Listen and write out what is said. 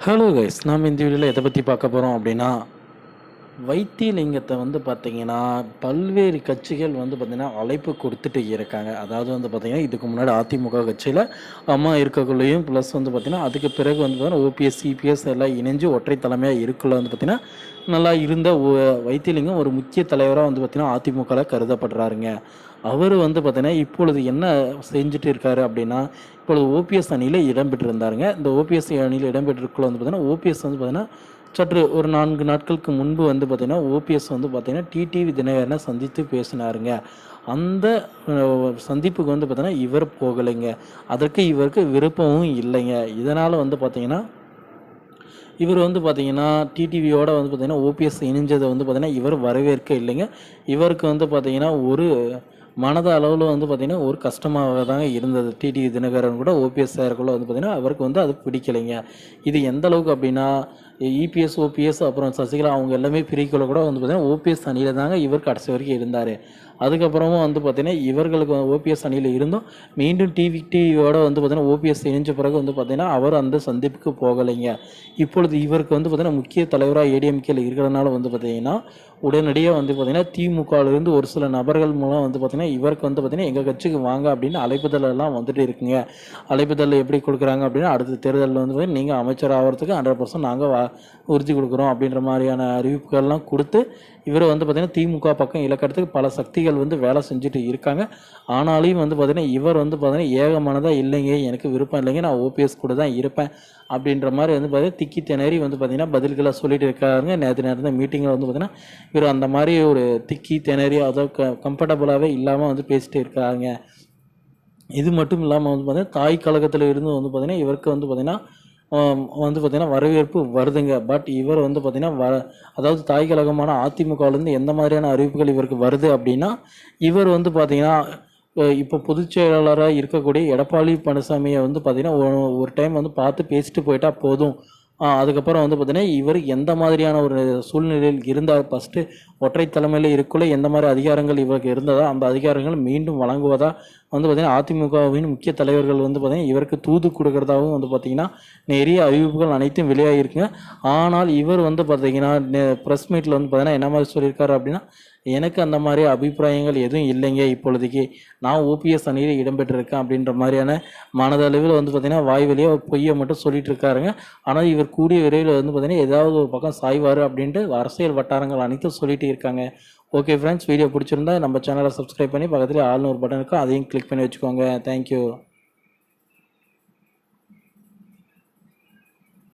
Hello guys, நாம் இந்த வீடியோவில் எதை பற்றி பார்க்க போகிறோம் அப்படின்னா, வைத்தியலிங்கத்தை பார்த்தீங்கன்னா பல்வேறு கட்சிகள் பார்த்தீங்கன்னா அழைப்பு கொடுத்துட்டு இருக்காங்க. அதாவது பார்த்தீங்கன்னா இதுக்கு முன்னாடி அதிமுக கட்சியில் அம்மா இருக்கக்குள்ளேயும் ப்ளஸ் பார்த்தீங்கன்னா அதுக்கு பிறகு பார்த்தீங்கன்னா ஓபிஎஸ் சிபிஎஸ் எல்லாம் இணைஞ்சு ஒற்றை தலைமையாக இருக்குள்ள பார்த்தீங்கன்னா நல்லா இருந்த வைத்தியலிங்கம் ஒரு முக்கிய தலைவராக பார்த்தீங்கன்னா அதிமுகவில் கருதப்படுறாருங்க. அவர் பார்த்தீங்கன்னா இப்பொழுது என்ன செஞ்சுட்டு இருக்காரு அப்படின்னா, இப்பொழுது ஓபிஎஸ் அணியில் இடம்பெற்றிருந்தாருங்க. இந்த ஓபிஎஸ் அணியில் இடம்பெற்றிருக்குள்ள பார்த்தீங்கன்னா ஓபிஎஸ் பார்த்தீங்கன்னா சற்று ஒரு 4 நாட்களுக்கு முன்பு பார்த்தீங்கன்னா ஓபிஎஸ் பார்த்தீங்கன்னா டிடிவி தினகரனை சந்தித்து பேசினாருங்க. அந்த சந்திப்புக்கு பார்த்தீங்கன்னா இவர் போகலைங்க. அதற்கு இவருக்கு விருப்பமும் இல்லைங்க. இதனால் பார்த்தீங்கன்னா இவர் பார்த்தீங்கன்னா டிடிவியோட பார்த்தீங்கன்னா ஓபிஎஸ் இணைஞ்சதை பார்த்தீங்கன்னா இவர் வரவேற்க இல்லைங்க. இவருக்கு பார்த்தீங்கன்னா ஒரு மனத அளவில் பார்த்தீங்கன்னா ஒரு கஷ்டமாக தாங்க இருந்தது. டிடிவி தினகரன் கூட ஓபிஎஸ் சாருக்குள்ள பார்த்தீங்கன்னா அவருக்கு அது பிடிக்கலைங்க. இது எந்த அளவுக்கு அப்படின்னா, இபிஎஸ் ஓபிஎஸ் அப்புறம் சசிகலா அவங்க எல்லாமே பிரிக்கல கூட பார்த்தீங்கன்னா ஓபிஎஸ் அணியில் தாங்க இவர் கடைசி வரைக்கும் இருந்தார். அதுக்கப்புறமும் பார்த்தீங்கன்னா இவர்களுக்கு ஓபிஎஸ் அணியில் இருந்தும் மீண்டும் டிவியோட பார்த்தீங்கன்னா ஓபிஎஸ் இணைஞ்ச பிறகு பார்த்தீங்கன்னா அவர் அந்த சந்திப்புக்கு போகலைங்க. இப்பொழுது இவருக்கு பார்த்தீங்கன்னா முக்கிய தலைவராக ஏடிஎம்கேல இருக்கிறதுனால பார்த்தீங்கன்னா உடனடியாக பார்த்தீங்கன்னா திமுகவிலிருந்து ஒரு சில நபர்கள் மூலம் பார்த்தீங்கன்னா இவருக்கு பார்த்தீங்கன்னா எங்கள் கட்சிக்கு வாங்க அப்படின்னு அழைப்புதல் எல்லாம் வந்துட்டு இருக்குங்க. அழைப்புதல் எப்படி கொடுக்குறாங்க அப்படின்னா, அடுத்த தேர்தலில் நீங்கள் அமைச்சர் ஆகிறதுக்கு 100% நாங்கள் உறுதி கொடுக்குறோம் அப்படின்ற மாதிரியான அறிவிப்புகள்லாம் கொடுத்து இவர் பார்த்தீங்கன்னா திமுக பக்கம் இலக்கறதுக்கு பல சக்திகள் வேலை செஞ்சுட்டு இருக்காங்க. ஆனாலும் பார்த்தீங்கன்னா இவர் பார்த்தீங்கன்னா ஏகமானதாக இல்லைங்க, எனக்கு விருப்பம் இல்லைங்க, நான் ஓபிஎஸ் கூட தான் இருப்பேன் அப்படின்ற மாதிரி பார்த்தீங்கன்னா திக்கி திணறி பார்த்தீங்கன்னா பதில்களை சொல்லிட்டு இருக்காருங்க. நேற்று நேரத்தில் மீட்டிங்கில் பார்த்தீங்கன்னா இவர் அந்த மாதிரி ஒரு திக்கி திணறி அதோ கம்ஃபர்டபுளாகவே இல்லாமல் பேசிட்டு இருக்காங்க. இது மட்டும் இல்லாமல் பார்த்தீங்கன்னா தாய் கழகத்தில் இருந்து பார்த்தீங்கன்னா இவருக்கு பார்த்தீங்கன்னா பார்த்தீங்கன்னா வரவேற்பு வருதுங்க. பட் இவர் பார்த்தீங்கன்னா அதாவது தாய் கழகமான அதிமுகவிலேருந்து எந்த மாதிரியான அறிவிப்புகள் இவருக்கு வருது அப்படின்னா, இவர் பார்த்தீங்கன்னா இப்போ பொதுச் செயலாளராக இருக்கக்கூடிய எடப்பாடி பழனிசாமியை பார்த்தீங்கன்னா ஒரு டைம் பார்த்து பேசிட்டு போயிட்டா போதும். அதுக்கப்புறம் பார்த்தீங்கன்னா இவர் எந்த மாதிரியான ஒரு சூழ்நிலையில் இருந்தால் ஃபஸ்ட்டு ஒற்றை தலைமையில் இருக்குள்ள எந்த மாதிரி அதிகாரங்கள் இவருக்கு இருந்ததோ அந்த அதிகாரங்கள் மீண்டும் வழங்குவதா பார்த்தீங்கன்னா அதிமுகவின் முக்கிய தலைவர்கள் பார்த்தீங்கன்னா இவருக்கு தூது கொடுக்கறதாகவும் பார்த்தீங்கன்னா நிறைய அறிவிப்புகள் அனைத்தும் வெளியாகிருக்குங்க. ஆனால் இவர் பார்த்தீங்கன்னா ப்ரெஸ் மீட்டில் பார்த்தீங்கன்னா என்ன மாதிரி சொல்லியிருக்காரு அப்படின்னா, எனக்கு அந்த மாதிரி அபிப்பிராயங்கள் எதுவும் இல்லைங்க, இப்பொழுதைக்கு நான் ஓபிஎஸ் அணியில் இடம்பெற்றிருக்கேன் அப்படின்ற மாதிரியான மனதளவில் பார்த்தீங்கன்னா வாய் வழியாக பொய்யை மட்டும் சொல்லிட்டு இருக்காருங்க. ஆனால் இவர் கூடிய விரைவில் பார்த்தீங்கன்னா ஏதாவது ஒரு பக்கம் சாய்வார் அப்படின்ட்டு அரசியல் வட்டாரங்கள் அனைத்தும் சொல்லிட்டு இருக்காங்க. ஓகே ஃப்ரெண்ட்ஸ், வீடியோ பிடிச்சிருந்தா நம்ம சேனலை சப்ஸ்கிரைப் பண்ணி பக்கத்தில் ஆல்னு ஒரு பட்டன் இருக்கும், அதையும் கிளிக் பண்ணி வச்சுக்கோங்க. தேங்க்யூ.